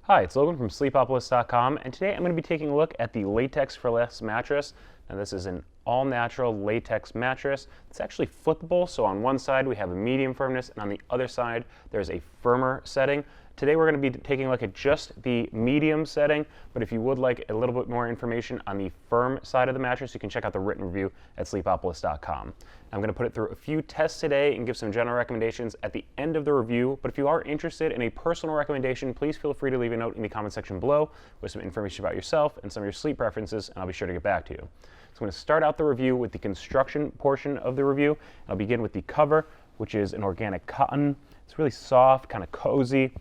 Hi, it's Logan from Sleepopolis.com, and today I'm going to be taking a look at the Latex for Less mattress. Now this is an all-natural latex mattress. It's actually flippable, so on one side we have a medium firmness, and on the other side there's a firmer setting. Today we're going to be taking a look at just the medium setting, but if you would like a little bit more information on the firm side of the mattress, you can check out the written review at Sleepopolis.com. I'm going to put it through a few tests today and give some general recommendations at the end of the review, but if you are interested in a personal recommendation, please feel free to leave a note in the comment section below with some information about yourself and some of your sleep preferences, and I'll be sure to get back to you. So I'm going to start out the review with the construction portion of the review. I'll begin with the cover, which is an organic cotton. It's really soft, kind of cozy.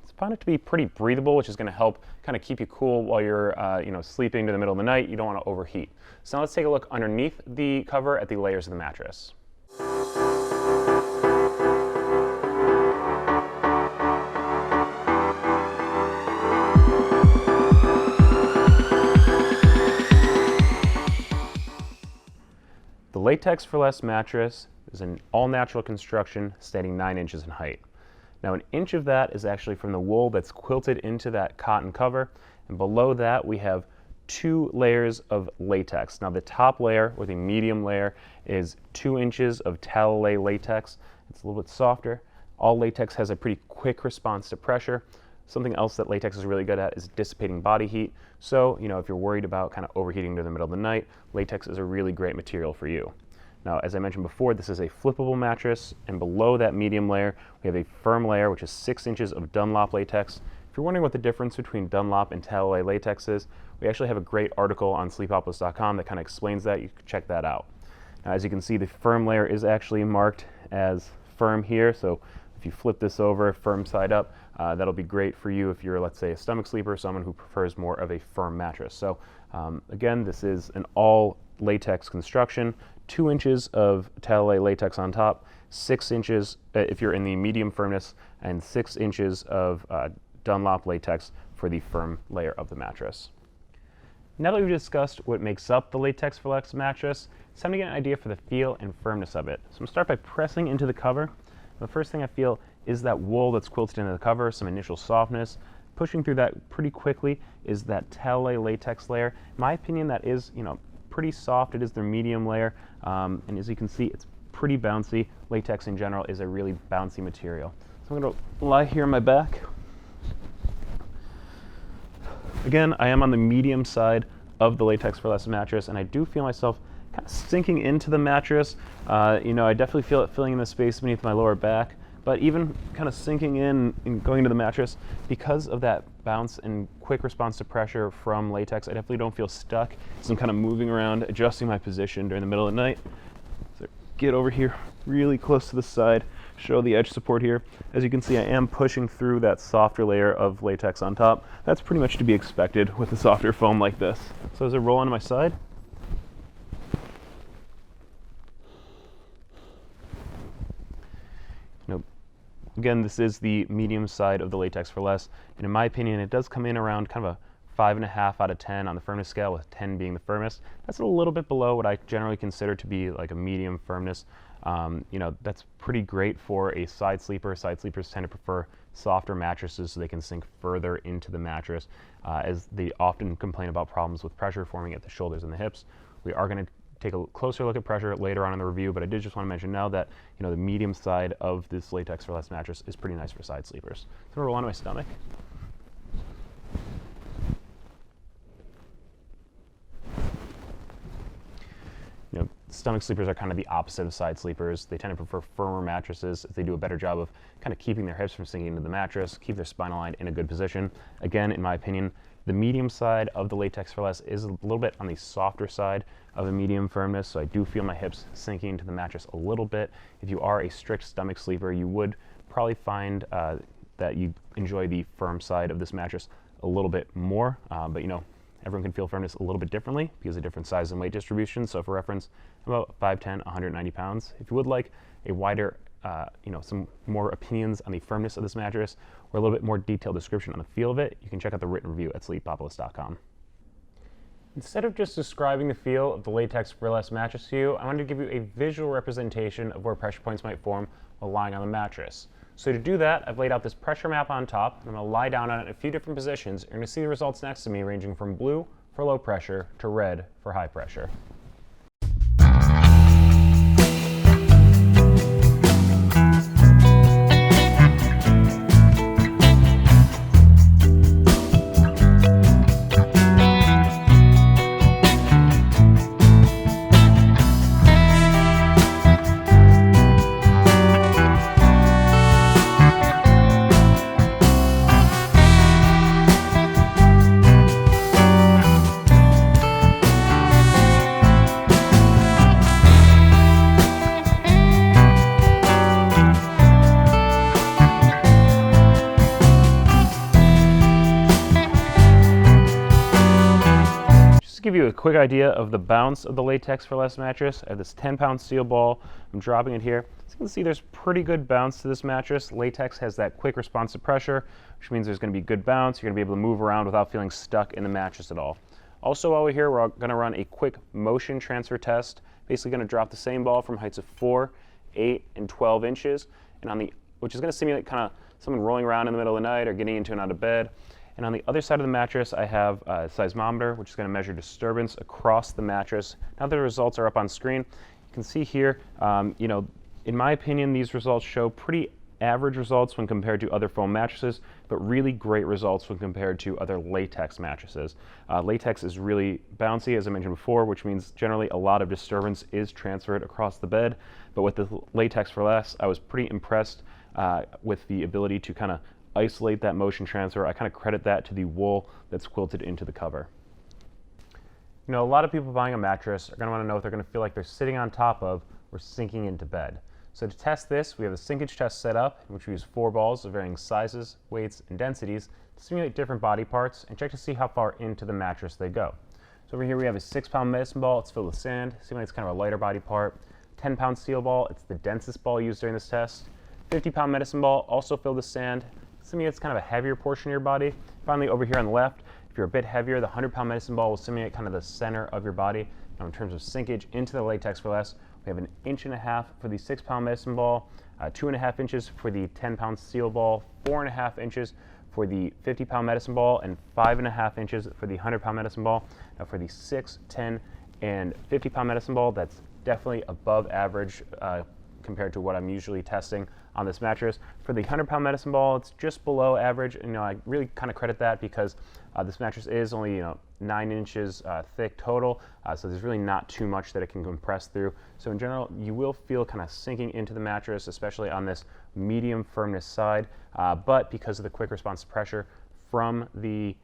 I found it to be pretty breathable, which is going to help kind of keep you cool while you're sleeping to the middle of the night. You don't want to overheat. So now let's take a look underneath the cover at the layers of the mattress. The Latex for Less mattress is an all-natural construction standing 9 inches in height. Now an inch of that is actually from the wool that's quilted into that cotton cover, and below that we have 2 layers of latex. Now the top layer, or the medium layer, is 2 inches of Talalay latex. It's a little bit softer. All latex has a pretty quick response to pressure. Something else that latex is really good at is dissipating body heat. So, if you're worried about kind of overheating during the middle of the night, latex is a really great material for you. Now, as I mentioned before, this is a flippable mattress, and below that medium layer, we have a firm layer, which is 6 inches of Dunlop latex. If you're wondering what the difference between Dunlop and Talalay latex is, we actually have a great article on Sleepopolis.com that kind of explains that. You can check that out. Now, as you can see, the firm layer is actually marked as firm here, so if you flip this over, firm side up, that'll be great for you if you're, let's say, a stomach sleeper, someone who prefers more of a firm mattress. So, again, this is an all latex construction. 2 inches of Talalay latex on top, 6 inches if you're in the medium firmness, and 6 inches of Dunlop latex for the firm layer of the mattress. Now that we've discussed what makes up the Latex for Less mattress, it's time to get an idea for the feel and firmness of it. So I'm going to start by pressing into the cover. The first thing I feel is that wool that's quilted into the cover, some initial softness. Pushing through that pretty quickly is that Talalay latex layer. In my opinion, that is, pretty soft. It is their medium layer, and as you can see, it's pretty bouncy. Latex in general is a really bouncy material. So I'm going to lie here on my back. Again, I am on the medium side of the Latex for Less mattress, and I do feel myself kind of sinking into the mattress. I definitely feel it filling in the space beneath my lower back, but even kind of sinking in and going into the mattress, because of that bounce and quick response to pressure from latex, I definitely don't feel stuck. So I'm kind of moving around, adjusting my position during the middle of the night. So get over here really close to the side, show the edge support here. As you can see, I am pushing through that softer layer of latex on top. That's pretty much to be expected with a softer foam like this. So as I roll onto my side, again, this is the medium side of the Latex for Less, and in my opinion, it does come in around kind of a 5.5 out of 10 on the firmness scale, with 10 being the firmest. That's a little bit below what I generally consider to be like a medium firmness. That's pretty great for a side sleeper. Side sleepers tend to prefer softer mattresses so they can sink further into the mattress, as they often complain about problems with pressure forming at the shoulders and the hips. We are going to take a closer look at pressure later on in the review, but I did just want to mention now that the medium side of this Latex for Less mattress is pretty nice for side sleepers. So I'm going to roll onto my stomach. Stomach sleepers are kind of the opposite of side sleepers. They tend to prefer firmer mattresses as they do a better job of kind of keeping their hips from sinking into the mattress, keep their spinal line in a good position. Again, in my opinion, the medium side of the Latex for Less is a little bit on the softer side of a medium firmness, so I do feel my hips sinking into the mattress a little bit. If you are a strict stomach sleeper, you would probably find that you enjoy the firm side of this mattress a little bit more, but everyone can feel firmness a little bit differently because of different size and weight distribution. So for reference, I'm about 5'10", 190 pounds. If you would like a wider, some more opinions on the firmness of this mattress, or a little bit more detailed description on the feel of it, you can check out the written review at Sleepopolis.com. Instead of just describing the feel of the Latex for Less mattress to you, I wanted to give you a visual representation of where pressure points might form while lying on the mattress. So to do that, I've laid out this pressure map on top, and I'm going to lie down on it in a few different positions. You're going to see the results next to me ranging from blue for low pressure to red for high pressure. To give you a quick idea of the bounce of the Latex for Less mattress, I have this 10-pound steel ball. I'm dropping it here. As you can see, there's pretty good bounce to this mattress. Latex has that quick response to pressure, which means there's going to be good bounce. You're going to be able to move around without feeling stuck in the mattress at all. Also, while we're here, we're going to run a quick motion transfer test. Basically going to drop the same ball from heights of 4, 8, and 12 inches, and which is going to simulate kind of someone rolling around in the middle of the night or getting into and out of bed. And on the other side of the mattress, I have a seismometer, which is going to measure disturbance across the mattress. Now that the results are up on screen, you can see here, in my opinion, these results show pretty average results when compared to other foam mattresses, but really great results when compared to other latex mattresses. Latex is really bouncy, as I mentioned before, which means generally a lot of disturbance is transferred across the bed. But with the Latex for Less, I was pretty impressed with the ability to kind of isolate that motion transfer. I kind of credit that to the wool that's quilted into the cover. A lot of people buying a mattress are going to want to know if they're going to feel like they're sitting on top of or sinking into bed. So to test this, we have a sinkage test set up, in which we use 4 balls of varying sizes, weights, and densities to simulate different body parts and check to see how far into the mattress they go. So over here we have a 6-pound medicine ball. It's filled with sand, simulates kind of a lighter body part. 10-pound steel ball, it's the densest ball used during this test. 50-pound medicine ball, also filled with sand. Simulates kind of a heavier portion of your body. Finally, over here on the left, if you're a bit heavier, the 100-pound medicine ball will simulate kind of the center of your body. Now, in terms of sinkage into the Latex for Less, we have 1.5 inches for the 6-pound medicine ball, 2.5 inches for the 10-pound steel ball, 4.5 inches for the 50-pound medicine ball, and 5.5 inches for the 100-pound medicine ball. Now, for the 6, 10, and 50-pound medicine ball, that's definitely above average compared to what I'm usually testing on this mattress. For the 100-pound medicine ball, it's just below average. I really kind of credit that because this mattress is only 9 inches thick total, so there's really not too much that it can compress through. So in general, you will feel kind of sinking into the mattress, especially on this medium firmness side, but because of the quick response to pressure from the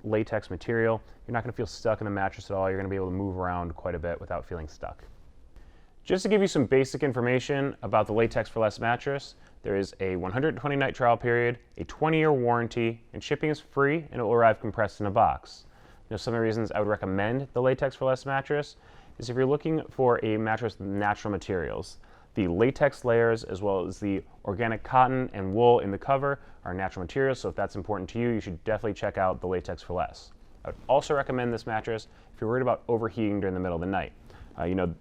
latex material, you're not going to feel stuck in the mattress at all. You're going to be able to move around quite a bit without feeling stuck. Just to give you some basic information about the Latex for Less mattress, there is a 120-night trial period, a 20-year warranty, and shipping is free, and it will arrive compressed in a box. Some of the reasons I would recommend the Latex for Less mattress is if you're looking for a mattress with natural materials. The latex layers, as well as the organic cotton and wool in the cover, are natural materials, so if that's important to you, you should definitely check out the Latex for Less. I would also recommend this mattress if you're worried about overheating during the middle of the night.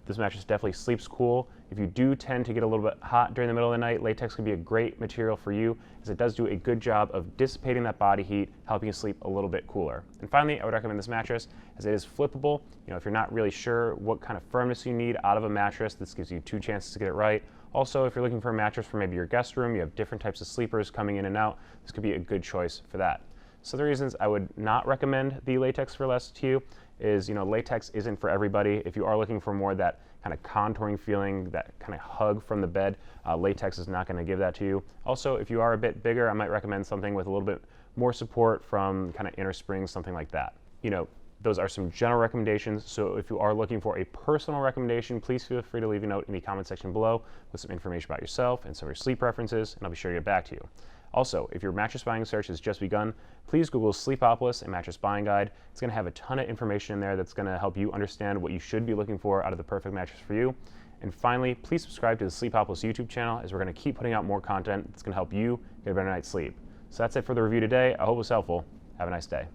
This mattress definitely sleeps cool. If you do tend to get a little bit hot during the middle of the night, latex can be a great material for you, as it does do a good job of dissipating that body heat, helping you sleep a little bit cooler. And finally, I would recommend this mattress as it is flippable. If you're not really sure what kind of firmness you need out of a mattress, this gives you 2 chances to get it right. Also, if you're looking for a mattress for maybe your guest room, you have different types of sleepers coming in and out, this could be a good choice for that. So the reasons I would not recommend the Latex for Less to you is, latex isn't for everybody. If you are looking for more of that kind of contouring feeling, that kind of hug from the bed, latex is not going to give that to you. Also, if you are a bit bigger, I might recommend something with a little bit more support from kind of inner springs, something like that. Those are some general recommendations, so if you are looking for a personal recommendation, please feel free to leave a note in the comment section below with some information about yourself and some of your sleep preferences, and I'll be sure to get back to you. Also, if your mattress buying search has just begun, please Google Sleepopolis and Mattress Buying Guide. It's going to have a ton of information in there that's going to help you understand what you should be looking for out of the perfect mattress for you. And finally, please subscribe to the Sleepopolis YouTube channel, as we're going to keep putting out more content that's going to help you get a better night's sleep. So that's it for the review today. I hope it was helpful. Have a nice day.